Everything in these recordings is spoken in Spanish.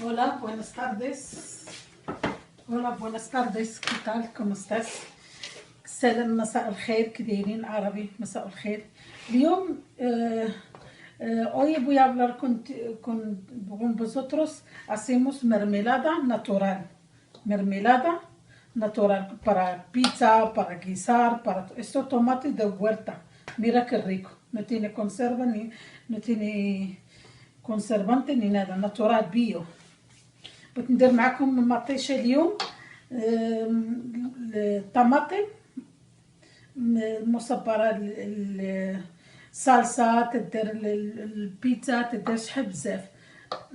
Hola, buenas tardes. Hola, buenas tardes. ¿Qué tal? ¿Cómo estás? سلام، مساء الخير. كديرين عربي؟ مساء الخير. اليوم hoy voy a hablar con vosotros. Hacemos mermelada natural. Mermelada natural para pizza, para guisar, para esto tomate de huerta. Mira qué rico. No tiene conserva ni no tiene conservante ni nada. Natural bio. بغيت ندير معكم مطيشه اليوم. الطماطم المصبره، الصلصه تدير البيتزا، تدير شحال بزاف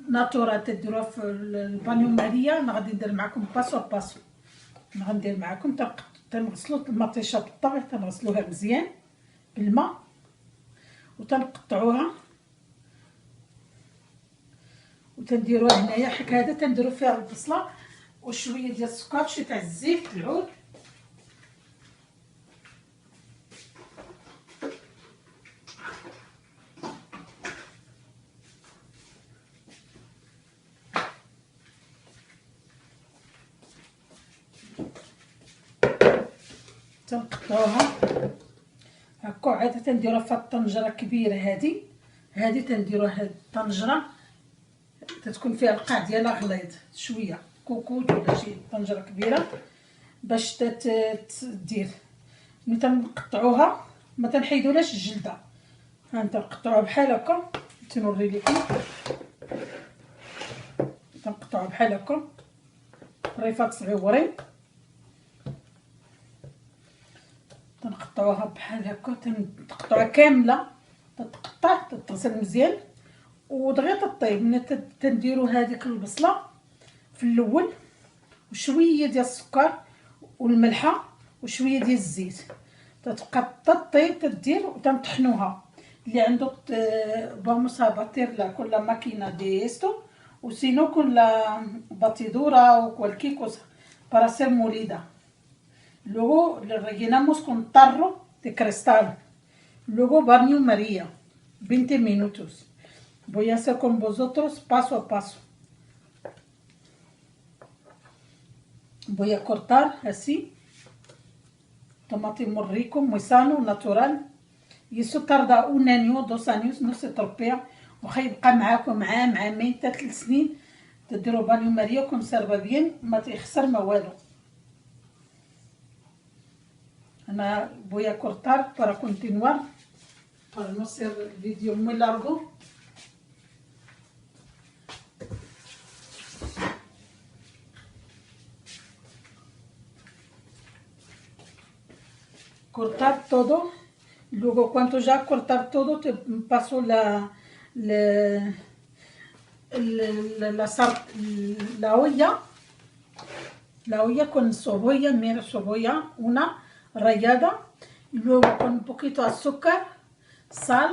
ناتورال تديروها في البانيو ماريا. انا غادي ندير معكم باسو باسو. انا غندير معكم تنغسلو المطيشه بالطبع، تنغسلوها مزيان بالماء وتنقطعوها وتنديروها هنايا. حك هذا تنديرو فيها البصله وشويه ديال السكر، شويه تاع الزيت العود، تنقطعوها هكا. عاد تنديروها في الطنجره كبيره. هذه تنديروها هاد الطنجره تتكون فيها القاع ديالها غليظ شويه، كوكوط ولا شي طنجره كبيره باش تدير. ملي تنقطعوها ما تنحيدولاش الجلده. ها انت نقطعوها بحال هكا، تنوري لكم. تنقطعوها بحال هكا ريفات صغيورين، تنقطعوها بحال هكا. تنقطعوها كامله، تتقطع تتغسل مزيان ودغيا تطيب. ملي تنديرو هذيك البصله في الاول وشويه ديال السكر والملحه وشويه ديال الزيت، تتبقى تطيب تدير وتنطحنوها. اللي عنده vamos a batirla con la máquina de esto o si no con la batidora o cualquier cosa para ser molida. Luego le rellenamos con tarro de cristal. Luego baño María 20 minutos. Voy a hacer con vosotros paso a paso. Voy a cortar así tomate muy rico, muy sano, natural. Y eso tarda un año, 2 años, no se tropea. وخيبقى معاكم عام، عامين، 3 سنين. تديروا بانيو ماريا كونسيرفا بيان، ما تيخسر ما والو. انا voy a cortar para continuar, para no hacer el vídeo muy largo. Cortar todo. Luego cuando ya cortar todo te paso la olla con cebolla, mera cebolla, una rallada, y luego con un poquito de azúcar, sal,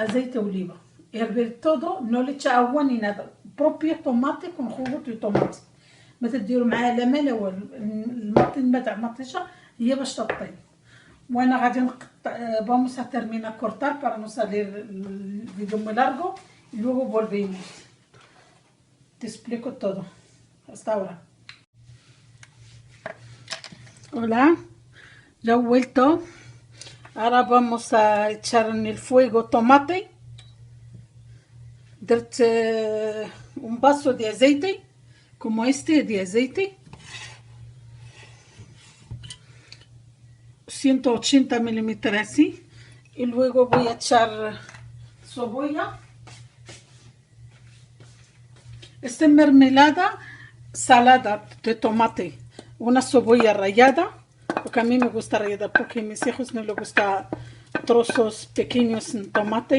aceite de oliva. Hervir todo, no le echa agua ni nada, propio tomate con jugo de tomate. ما تديروا معاه لا ما لا والو. الماء تاع المطيشه هي باش تطيب. وانا غادي نقطع. vamos a terminar cortar para no salir el vídeo muy largo y luego volvemos. Te explico todo. Hasta ahora. Hola, ya he vuelto. Ahora vamos a echar en el fuego tomate. درت un vaso de aceite como este de aceite, 180 mililitros así. Y luego voy a echar cebolla. Esta mermelada salada de tomate, una cebolla rallada, porque a mí me gusta rallada, porque a mis hijos no les gusta trozos pequeños en tomate.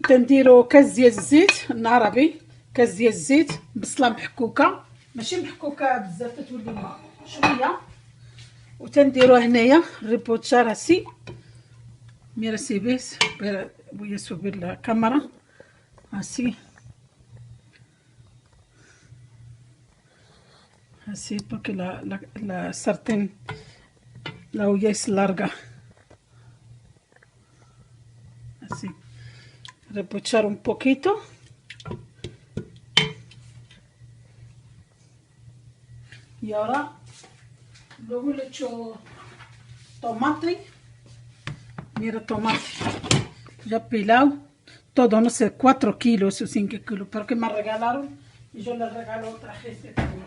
تنديرو كاس ديال الزيت العربي، كاس ديال الزيت، بصله محكوكه ماشي محكوكه بزاف تولي شويه، وتنديروها هنايا ريبوتشار así. Mira si ves, voy a subir la cámara así. Así porque la sartén, la olla es larga. Así. Repochar un poquito Y ahora luego le echo tomate. Mira, tomate ya pelado, todo, no sé, 4 kilos o 5 kilos, pero que me regalaron y yo le regalo a otra gente también.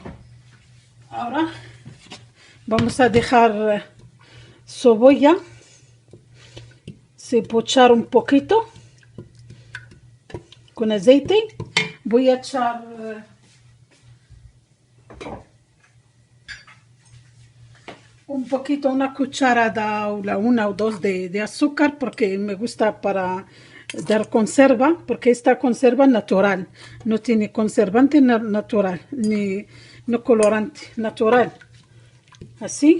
Ahora vamos a dejar cebolla, se pochar un poquito con aceite. Voy a echar un poquito, una cucharada o una o dos de azúcar, porque me gusta para dar conserva, porque esta conserva natural, no tiene conservante natural, ni no colorante, natural. Así.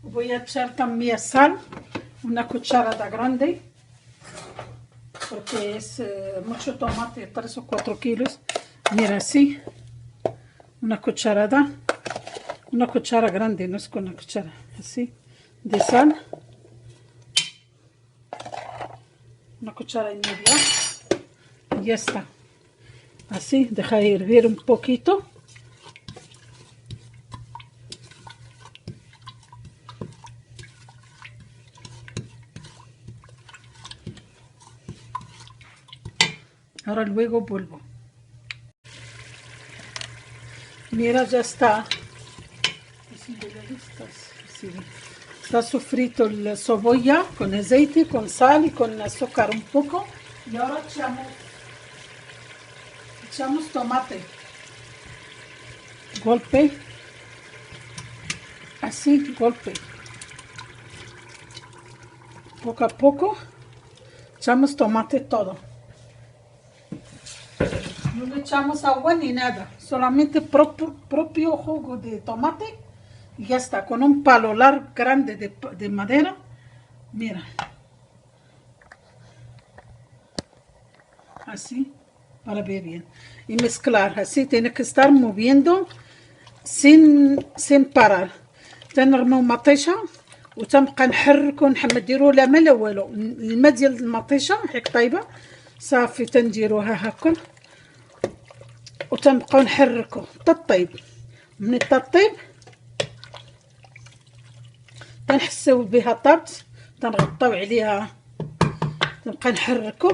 Voy a echar también sal, una cucharada grande, porque es mucho tomate, 3 o 4 kilos. Mira, así, una cuchara grande, no es con una cuchara, así, de sal, una cuchara y media, y ya está. Así, deja hervir un poquito. Ahora luego vuelvo. Mira, ya está. Está sofrito la cebolla con aceite, con sal y con azúcar un poco. Y ahora echamos tomate. Golpe. Así, golpe. Poco a poco echamos tomate todo. No le echamos agua ni nada, solamente propio jugo de tomate y ya está, con un palo largo, grande de madera. Mira, así, para ver bien y mezclar. Así tiene que estar moviendo sin parar. تنرمو مطيشه وتنبقى نحركو نديرو لا ما لا والو. الماء ديال المطيشه هيك طايبه صافي، تنديروها هكا وتنبقاو نحركو تطيب. من التطيب تنحسو بها طابت، تنغطاو عليها، تنبقى نحركو.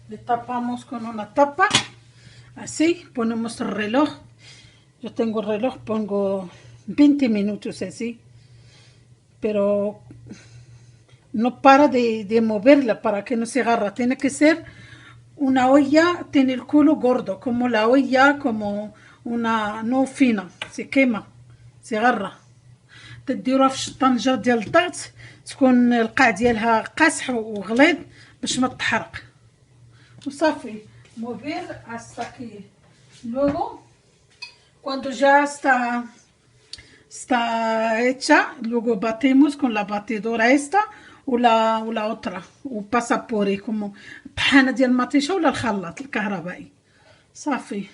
Le tapamos con una tapa, así, ponemos el reloj. Yo tengo el reloj, pongo 20 minutos así, pero no para de moverla para que no se agarra. Tiene que ser una olla, tiene el culo gordo, como la olla, como una no fina, se quema, se agarra. تديروها في الشطنجة ديال الضغط، تكون القاع ديالها قاصح وغليظ باش ما تحرق. وصافي mover hasta que luego cuando ya está hecha, luego batemos con la batidora esta ولا otra وباسا بوري como طحانة ديال المطيشة ولا الخلاط الكهربائي. صافي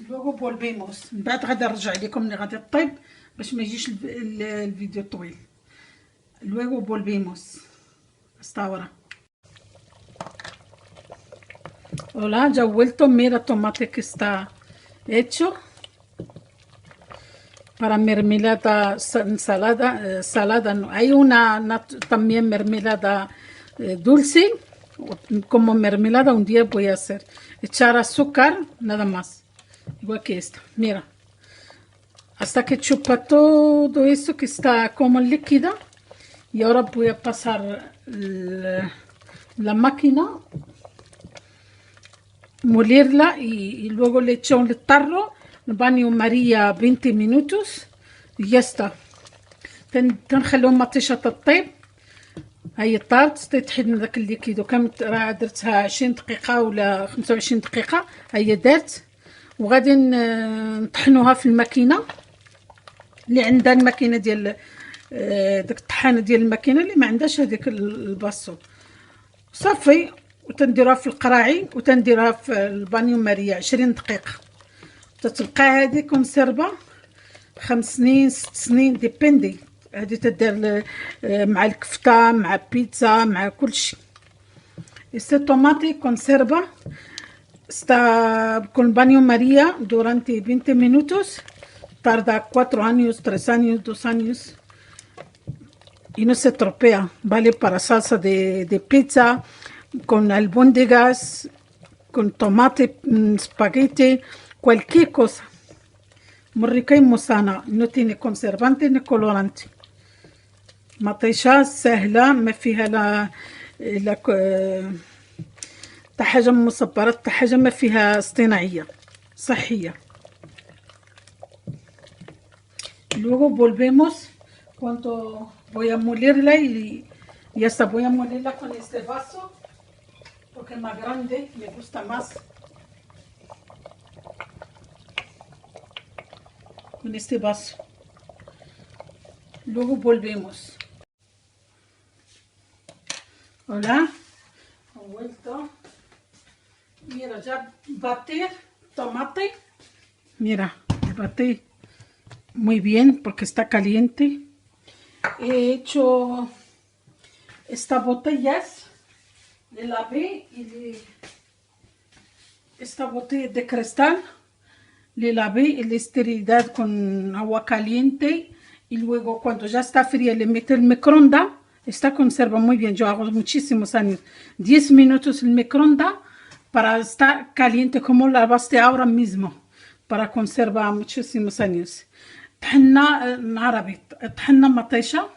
luego volvemos. من بعد غادي نرجع لكم ملي غادي طيب باش ما يجيش الفيديو طويل. Luego volvemos. Hasta ahora. Hola, ya he vuelto. Mira, tomate que está hecho para mermelada, salada no. Hay una también mermelada dulce, como mermelada un día voy a hacer. Echar azúcar, nada más, igual que esta. Mira, hasta que chupa todo eso que está como líquida. Y ahora voy a pasar la máquina, molirla y luego le echo un tarro, baño María 20 minutos y ya está. تنخلو مطيشة تطيب هي طارت تيتحيد من داك الليكيدو كامل، راه درتها 20 دقيقه ولا 25 دقيقه. هي دارت، وغادي نطحنوها في الماكينه اللي عندها الماكينه ديال داك الطحانه ديال الماكينه. اللي ما عندهاش هذيك الباسو صافي، وتنديروها في القراعي وتنديروها في البانيو ماريا 20 دقيقه. تتبقى هذه كونسيرفا 5 سنين 6 سنين ديبيندي. هذه تدير مع الكفته مع بيتزا مع كل شيء. Este tomate conserva está con baño María durante 20 minutos, tarda 4 años, 3 años, 2 años y no se estropea. Vale para salsa de pizza, con albóndigas, con tomate, espagueti, cualquier cosa. Muy rica y muy sana, no tiene conservante ni colorante. مطيشة سهلة، ما فيها لا تا حاجة مصبرات، تا حاجة ما فيها اصطناعية، صحية. Luego volvemos cuando voy a molirla y ya está. Voy a molirla con este vaso porque es más grande, me gusta más. Con este vaso. Luego volvemos. Hola, he vuelto. Mira, ya batí tomate. Mira, batí muy bien porque está caliente. He hecho estas botellas, le lavé y esta botella de cristal, le lavé y la esterilidad con agua caliente. Y luego cuando ya está fría le meto el microondas. Esta conserva muy bien, yo hago muchísimos años. 10 minutos el microondas para estar caliente como la lavaste ahora mismo, para conservar muchísimos años. طحنا عربي، طحنا مطيشة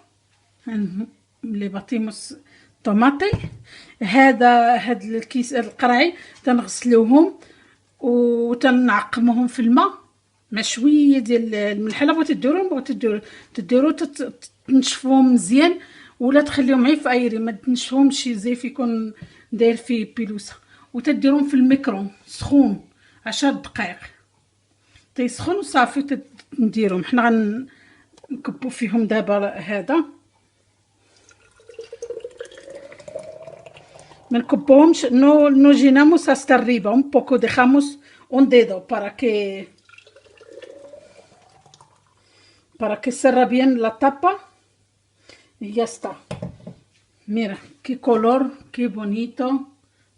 اللي باطيموس طوماطي. هاد الكيس القرعي تنغسلوهم وتنعقموهم في الماء مع شويه ديال الملح. الا بغيتي تديرو تنشفوهم مزيان، ولا تخليهم غير في ايري، ما تنشفوهمش زيف يكون داير فيه بيلوسه. وتديرهم في الميكرو سخون 10 دقائق تيسخن وصافي نديرهم. حنا غنكبو فيهم دابا هذا، ما نكبوهمش. no llenamos hasta arriba, un poco dejamos un dedo para que cierre bien la tapa y ya está. Mira qué color, qué bonito,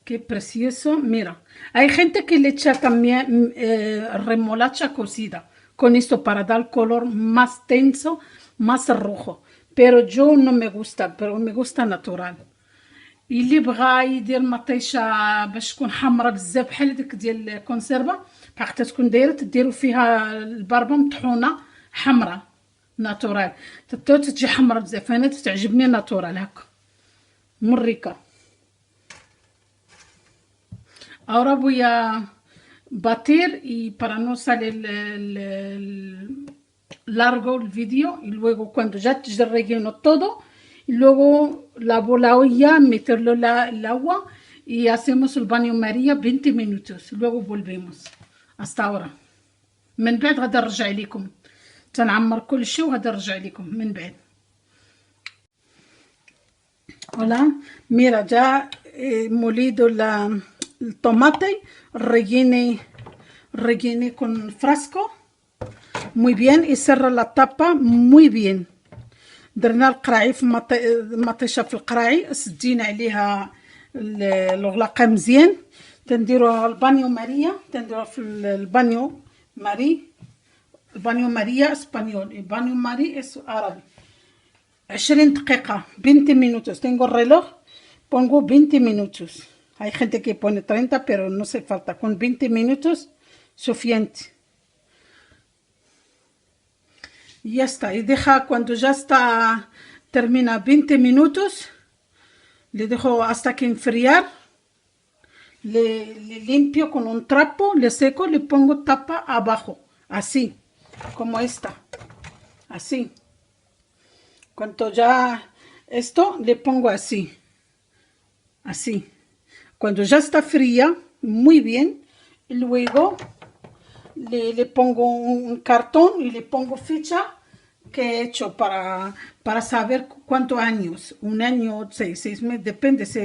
qué precioso. Mira, hay gente que le echa también remolacha cocida con esto para dar color más tenso, más rojo, pero yo no me gusta, pero me gusta natural. اللي بغا يدير مطيشه باش تكون حمراء بزاف بحال ديك ديال الكونسيرفا، حتى تكون دايره تديروا فيها البربه مطحونه حمراء ناتورال، تجي حمراء بزاف. انا تعجبني ناتورال هكا مريكه. ahora voy a batir y para no salir largo el vídeo, y luego cuando ya te relleno todo y luego lavo la olla, meterlo el agua y hacemos el baño María 20 minutos. Luego volvemos. hasta ahora. من بعد غادي نرجع لكم، تنعمر كل شيء وغادي نرجع لكم من بعد. hola, mira ya molido el tomate, rellene con frasco muy bien y cierra la tapa muy bien. درنا القراعي في مطيشه في القراعي، سدينا عليها الغلاقه مزيان. تنديروها البانيو ماريا، تنديروها في البانيو ماريا اسبانيول، البانيو ماري اس عربي. 20 دقيقه 20 minutos. tengo reloj, pongo 20 minutos. hay gente que pone 30 pero no hace falta, con 20 minutos suficiente. Y ya está. Y deja cuando ya está, termina 20 minutos, le dejo hasta que enfriar. Le limpio con un trapo, le seco, le pongo tapa abajo, así, como esta, así. Cuando ya Esto le pongo así, así. Cuando ya está fría, muy bien, y luego le pongo un cartón y le pongo ficha que he hecho para saber cuántos años, un año, 6 meses, depende, si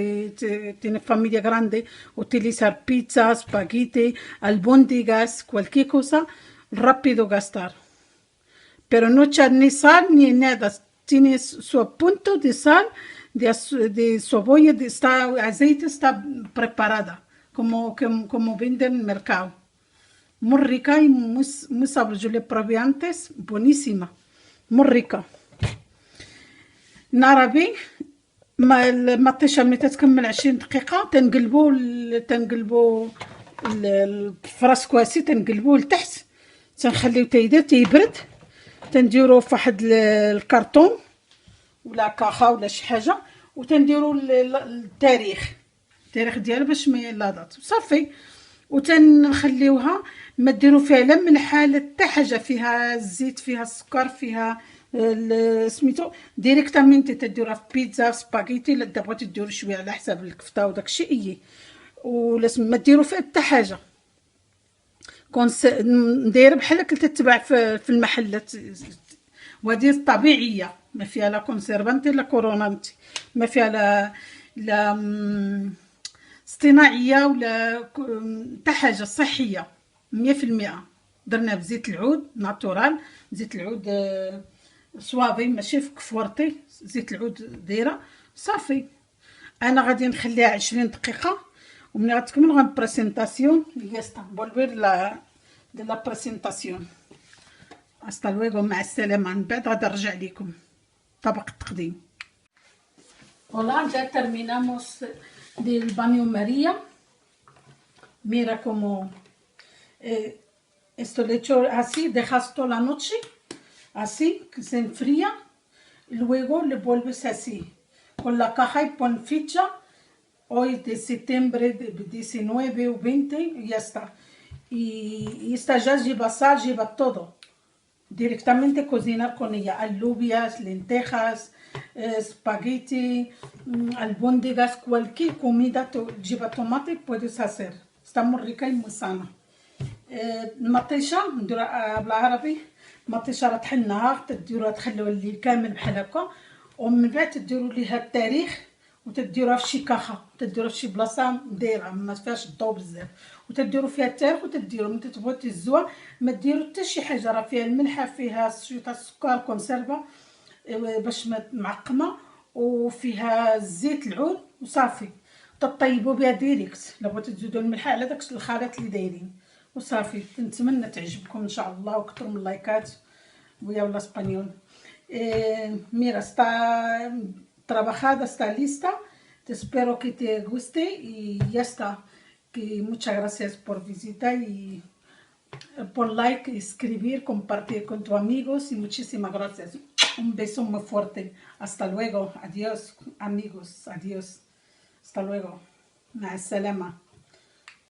tiene familia grande, utilizar pizzas, espagueti, albóndigas, cualquier cosa, rápido gastar. Pero no echar ni sal ni nada, tiene su punto de sal, de cebolla, aceite está preparada, como venden en el mercado. Muy rica y muy sabrosa. Yo le probé antes, buenísima, muy rica. نعربي ما الطيشه ملي تتكمل 20 دقيقه تنقلبو الفراس كواسي، تنقلبوه لتحت، تنخليو تيبرد، تنديروه في واحد الكرتون ولا كاخا ولا شي حاجه، وتنديروا التاريخ ديالها باش ما يلاضات صافي، وتنخليوها ما ديروا فيها لا ملح لا حتى حاجه، فيها الزيت فيها السكر فيها سميتو ديريكتامين تديروها في بيتزا سباغيتي، لا بغيتي ديروا شويه على حساب الكفته وداكشي اي، ولا ما ديروا فيها حتى حاجه. دايره بحال هكا تتباع في المحلات، وهذه طبيعيه ما فيها لا كونسيرفانتي لا كورونانتي، ما فيها لا اصطناعيه ولا حتى حاجه صحيه 100%. درنا بزيت العود ناتورال، زيت العود صوابي ماشي كفورتي، زيت العود دايره صافي. انا غادي نخليها 20 دقيقه، وملي غتكمل غنبريسينطاسيون ياستا فولفير de la presentación. Hasta luego, مع السلامة. من بعد غادي نرجع لكم طبق التقديم. Hola, ya terminamos del baño María. Mira como esto lo he hecho así, dejas toda la noche así, que se enfría, y luego le vuelves así con la caja y pon ficha hoy de septiembre de 19 o 20 y ya está. Y esta ya lleva sal, lleva todo. Directamente cocinar con ella alubias, lentejas, espagueti, albóndigas, cualquier comida lleva tomate puedes hacer. Está muy rica y muy sana. المطيشه نديروها بالعربي، مطيشه راه طحن النهار تديروها تخلوها الليل كامل بحال هكا، ومن بعد تديروا ليها التاريخ وتديروها في شي كاخه، تديروها في شي بلاصه دايره ما فيهاش الضو بزاف، وتديروا فيها التاريخ وتديروا ملي تبغوا تهزوها ما ديروا حتى شي حاجه، راه فيها الملحه فيها شويه تاع السكر كونسيرفا باش ما معقمه، وفيها زيت العود وصافي، تطيبوا بها ديريكت. لو بغيتو تزيدوا الملحه على داك الخليط اللي دايرين وصافي. نتمنى تعجبكم ان شاء الله، وكثروا من اللايكات. voy a hablar español. Mira, está trabajada, está lista. Te espero que te guste y ya está. Que muchas gracias por visitar y por like, escribir, compartir con tus amigos y muchísimas gracias. Un beso muy fuerte. Hasta luego. Adiós, amigos. Adiós. Hasta luego. مع السلامة.